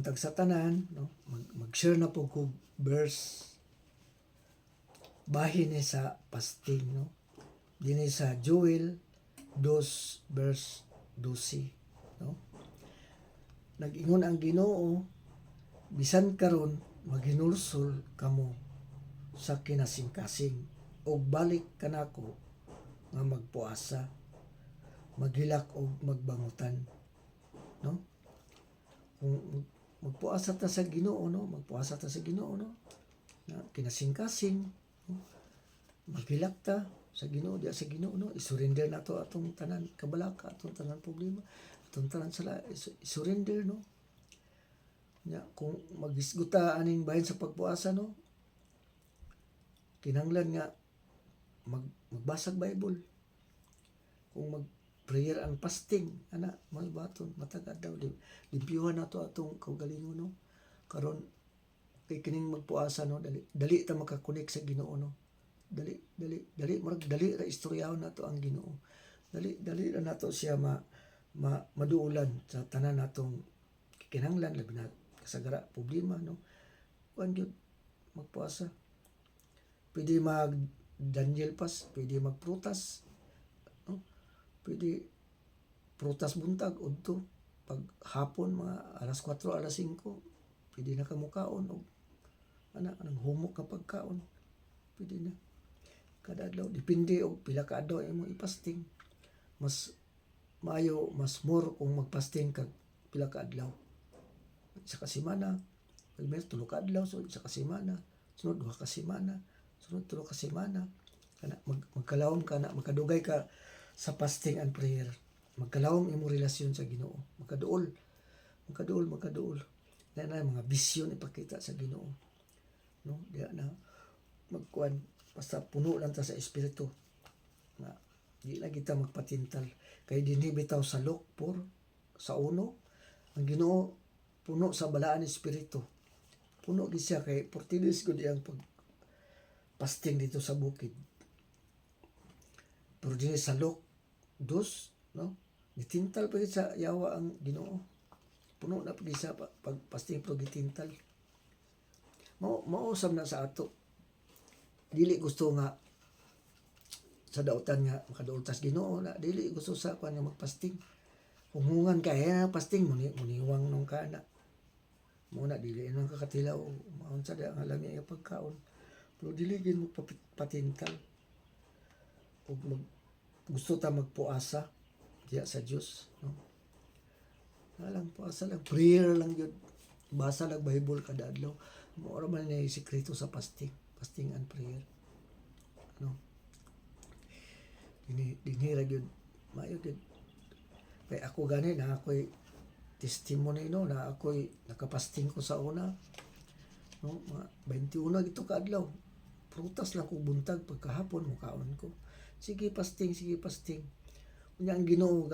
buntag sa tanan, no? Mag-share na po ko verse bahin ni sa pasting, no? Dini sa Joel 2 verse 12, no? Nag-ingon ang Ginoo, bisan karon maghinulsol kamo sa kinasing-kasing og balik kanako nga magpuasa, maghilak og magbangutan, no? Kung magpuasa ta sa Ginoo, no? Magpuasa ta sa Ginoo, no? Na kinasing-kasing, no? Maghilak ta sa Ginoo, diya sa Ginoo, no? Isurrender nato atong tanan kabalaka, atong tanan problema, atong tanan sala, isurrender, no? Nya kung magisguta aning bahin sa pagpuasa, no? Kinahanglan nga magbasag Bible. Kung prayer and fasting, ana malbaton matagad daw limpyuhan nato atong kaugalingon, no? Karon kay kining magpuasa, no, dali ta makakonek sa Ginoo, no? Dali marag dali ra istoryahon nato ang Ginoo. Dali ra nato siya maduulan sa tanan natong kinahanglan, labi na kasagara problema, no? Kuan gyud magpuasa. Pwede mag Daniel pas, pwede magprutas, no? Pwede prutas buntag udto, pag hapon mga alas 4, alas 5, pwede na kamukaon og anang humok kapag kaon, pwede na kada adlaw, depende og pila ka adlaw imo ipasting. Mas maayo, mas more kung magpasting kag pila ka adlaw. Sa kasimana, primer 3 ka adlaw, so sa kasimana, sunod 2 ka semana, sunod 3 ka semana, kana magkalawom ka na, makadugay ka sa fasting and prayer. Magkalawom imo relasyon sa Ginoo, makaduol. Na mga bisyon ipakita sa Ginoo, no? Diya na magkuan, basta puno lang ta sa espiritu, na di na kita magpatintal. Kay dinhi bitaw sa Luke 4 sa 1, ang Ginoo puno sa balaan espiritu. Puno gid siya, kay 40 days gud iyang pag fasting dito sa bukid. Pero dinhi sa Luke 2, no, gitintal pa gid sa yawa ang Ginoo. Puno na pa gid siya pag fasting, pero gitintal. Mausab na sa ato. Dili gusto nga sa dautan nga makaduol tas Ginoo, na dili gusto sa kuan nga magpasting. Hungungan ka fasting muniwang nung kana. Mo na dili nang kakatilaw, maun sa ang alam niya pagkaon. Pero dili gid mo patintal. Ug gusto ta magpuasa diya sa Dios, no? Alang puasa lang, prayer lang yun. Basa lang Bible kada adlaw. Mo ra man ni sikreto sa fasting and prayer, no? Dinhi ra gyud maayo gyud. Kay ako gani na ako'y testimony, no, na ako'y nakapasting ko sa una, no, mga 21 gito ka adlaw. Prutas lang ko buntag, pagkahapon mukaon ko. Sige fasting. Unya ang Ginoo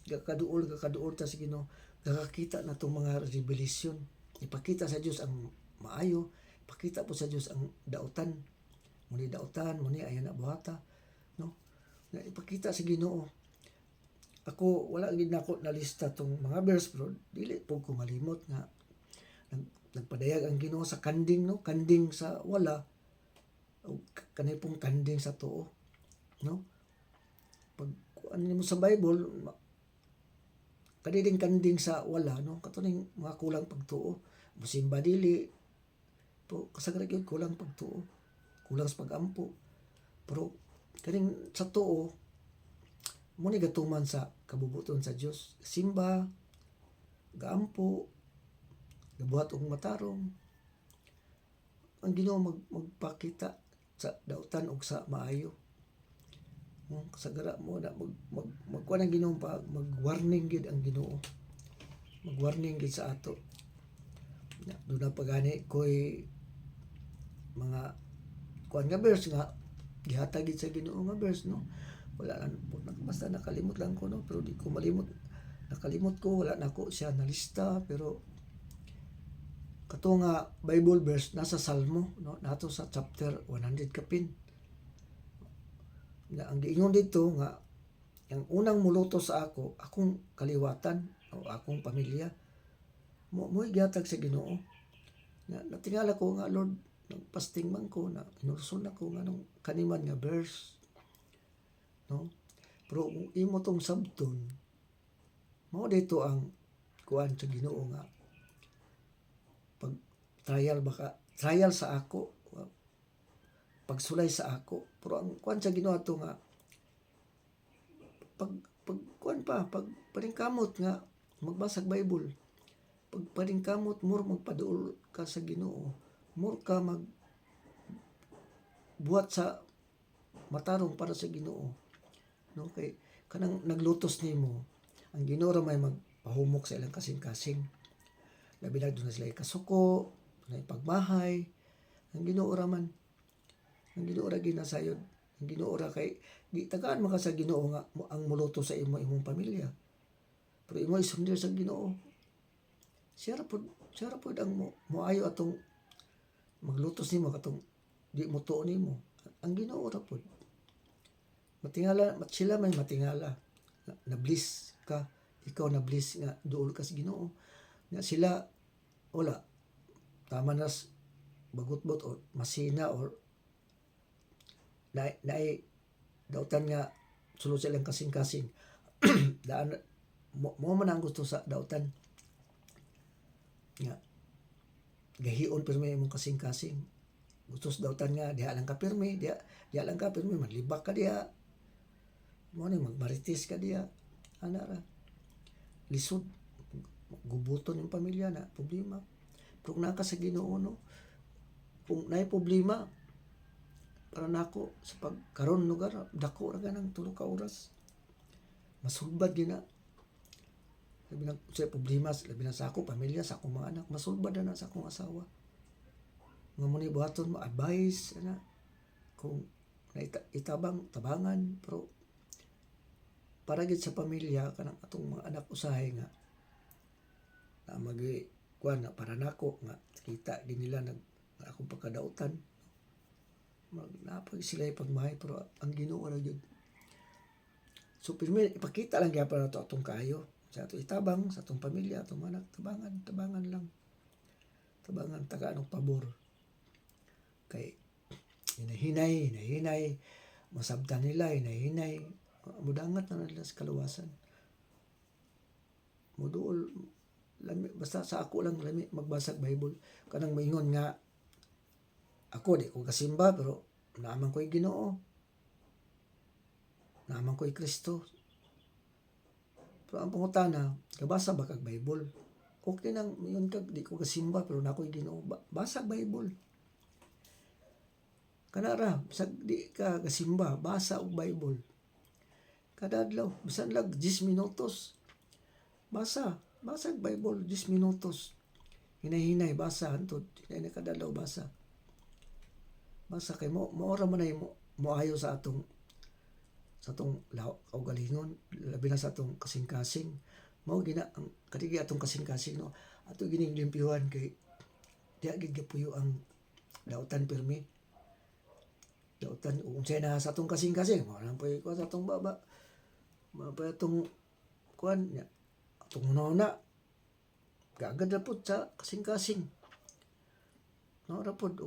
kaduol ta sa Ginoo, gakakita na tong mga revelation. Ipakita sa Dios ang maayo, ipakita po sa Dios ang dautan. Muni ayan na buhata, no? Na ipakita sa Ginoo. Ako wala gid nako na lista tong mga verse, pero dili po ko malimot nga nagpadayag ang Ginoo sa kanding, no? Kanding sa wala o kanay pong kanding sa tuo, no? Pag ano mo sa Bible, kadiding kanding sa wala, no? Katuning mga kulang pagtuo, musimba dili po kasagara gyud kulang pagtuo, kulang sa pagampo. Pero kaning sa tuo mo ni gatuman sa kabubuton sa Dios, simba, gaampo, gabuhat og matarong. Ang Ginoo magpakita sa dautan og sa maayo. Kasagara mo na magkuan ang Ginoo, mag-warning gid ang Ginoo. Mag-warning gid sa ato. Doon na pagani ko'y mga kuan nga verse nga gihatag gid sa Ginoo nga verse, no? Wala lang, basta nakalimot lang ko, no? Pero di ko malimot. Nakalimot ko, wala na ako siya nalista, pero kato nga Bible verse nasa Salmo, no? Nato sa chapter 100 kapin. Na ang giingon dito nga ang unang muluto sa akong kaliwatan o akong pamilya, mo gihatag sa Ginoo. Natingala ko nga, Lord, nagpasting man ko na inurson ako nga nung kaniman nga verse, no? Pero kung imo tong sabton, mao dito ang kuan sa Ginoo nga pag trial sa ako, pagsulay sa ako. Pero ang kuan sa Ginoo ato nga pag kuan pag paningkamot nga magbasag Bible, pag paningkamot more magpaduol ka sa Ginoo, more ka buhat sa matarong para sa Ginoo, no? Kay kanang naglutos nimo, ang Ginoo ra may magpahumok sa ilang kasing-kasing, labi na doon na sila kasuko, na pagmahay, ang Ginoo ra man, ang Ginoo ra ginasayod, ang Ginoo ra kay di tagaan man ka sa Ginoo nga ang muluto sa imong pamilya, pero imo isundir sa Ginoo. Siya ra pud ang moayo atong maglutos nimo katong di mo tuon nimo. Ang Ginoo ra pud. Matingala, sila may matingala. Na bliss ka, ikaw na bliss nga duol ka sa Ginoo. Nga sila wala tama nas bagot-bot or masina or naay dautan nga sulod sa ilang kasing-kasing. Daan mo man ang gusto sa dautan nga gahion pirmi imong kasing-kasing. Gusto sa dautan nga diha lang ka pirmi, diha lang ka pirmi, maglibak ka diha, mo ni magmarites ka diha, ana ra lisod gubuton yung pamilya na problema. Pero kung naka sa Ginoo, no, kung naay problema para nako sa pagkaron lugar dako ra ganang 3 ka oras masulbad gina. Labi na sa problema, labi na sa ako pamilya, sa akong mga anak, masulbad na sa akong asawa. Nga mo ni buhaton mo advice ana kung itabang tabangan, pero para gid sa pamilya kanang atong mga anak usahay nga na magi kuan na para nako nga kita din nila nag akong pagkadautan, napag sila pagmahay, pero ang Ginoo ra gyud. So pirmi ipakita lang gyapon nato atong kaayo sa ato itabang sa atong pamilya, atong anak, tabangan lang, tabangan tagaan og pabor. Kay hinahinay masabtan nila, hinahinay mudangat na nila sa kaluwasan. Muduol lami, basta sa ako lang lami magbasag Bible, kanang maingon nga ako di ko kasimba pero naaman ko'y Ginoo, naaman ko'y Kristo. Pero ang pangutana, kabasa ba kag Bible? Okay nang yun kag di ko kasimba pero nako'y Ginoo, basa Bible. Kanara bisag di ka kasimba, basa og Bible. Kada adlaw bisan lag 10 minutos. Basa Bible 10 minutos. Hinay-hinay basa antud, hinay na kada adlaw basa. Basa kay mo ra man ay mo ayo sa atong kaugalingon, labi na sa atong kasing-kasing. Mao gina ang kadigi atong kasing-kasing, no, ato gining limpyuhan kay diha gid gapuyo ang dautan pirmi. Dautan kung say na sa atong kasing-kasing, mo lang poy ko sa atong baba, mo pa atong kuan nya atong una gagad na pud sa kasing-kasing. No ra pud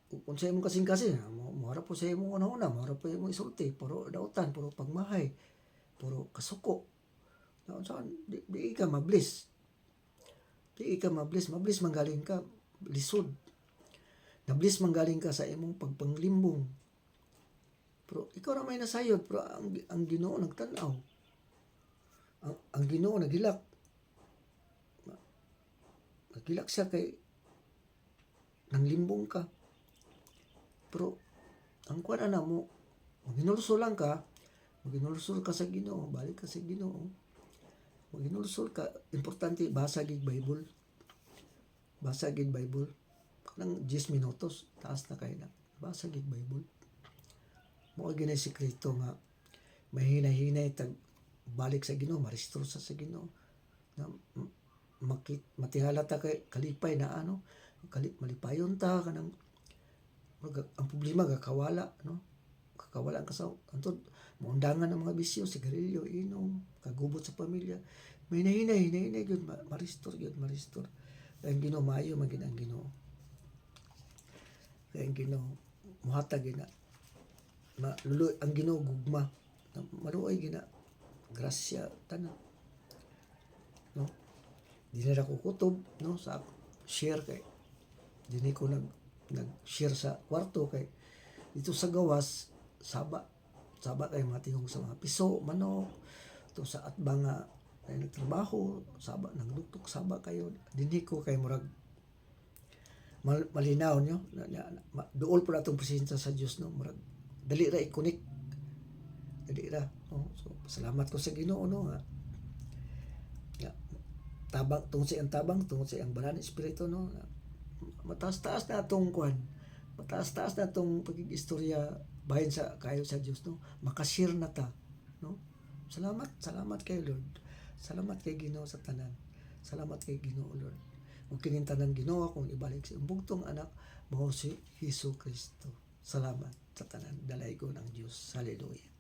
kung sa imong kasing-kasing, mo ra po sa imong una-una, mo ra po imong isulti, puro dautan, puro pagmahay, puro kasuko. No, so, di ka mablis. Mablis manggaling ka, lisod. Nablis manggaling ka sa imong pagpanglimbong. Pero ikaw ra may nasayod, pero ang Ginoo nagtan-aw. Ang Ginoo nagilak. Nagilak siya kay nanglimbong ka. Pero ang kuan ana mo, maginulsol lang ka, maginulsol ka sa Ginoo, balik ka sa Ginoo. Maginulsol ka, importante basa gid Bible. Basa gid Bible. Kanang 10 minutos, taas na kay na. Basa gid Bible. Mao ginay sekreto nga mahinay-hinay tag balik sa Ginoo, marestro sa Ginoo. Na matihala ta kay kalipay na ano, malipayon ta kanang ang problema kakawala, no, kakawala ang kasaw antod maundangan ang mga bisyo, sigarilyo, inom, kagubot sa pamilya, may nahinay gyud ma-restore gyud ma-restore. Kaya ang Ginoo maayo man gid ang Ginoo. Kaya ang Ginoo muhatag gina maluloy ang Ginoo gugma. Maluoy gina grasya tanan, no? Di na ako kutob, no, sa share kay dini ko nag-share sa kwarto kay dito sa gawas saba kay matihong sa mga piso, manok, to sa atbang nga kay nagtrabaho, saba nagduktok saba kayo. Dinhi ko kay murag malinaw nyo duol po natong presensya sa Dios, no, murag dali ra i-connect, dali ra, no? So salamat ko sa Ginoo, no, nga tabang tungod sa iyang tabang, tungod sa iyang banal na espiritu, no, mataas-taas na atong kuan, mataas-taas na atong pagig-istorya bahin sa kayo sa Dios, no, makashare na ta, no. Salamat kay Lord, salamat kay Ginoo sa tanan, salamat kay Ginoo Lord. Ug kining tanan Ginoo akong ibalik sa bugtong anak mao si Hesus Kristo. Salamat sa tanan, dalaygon ang Dios. Hallelujah.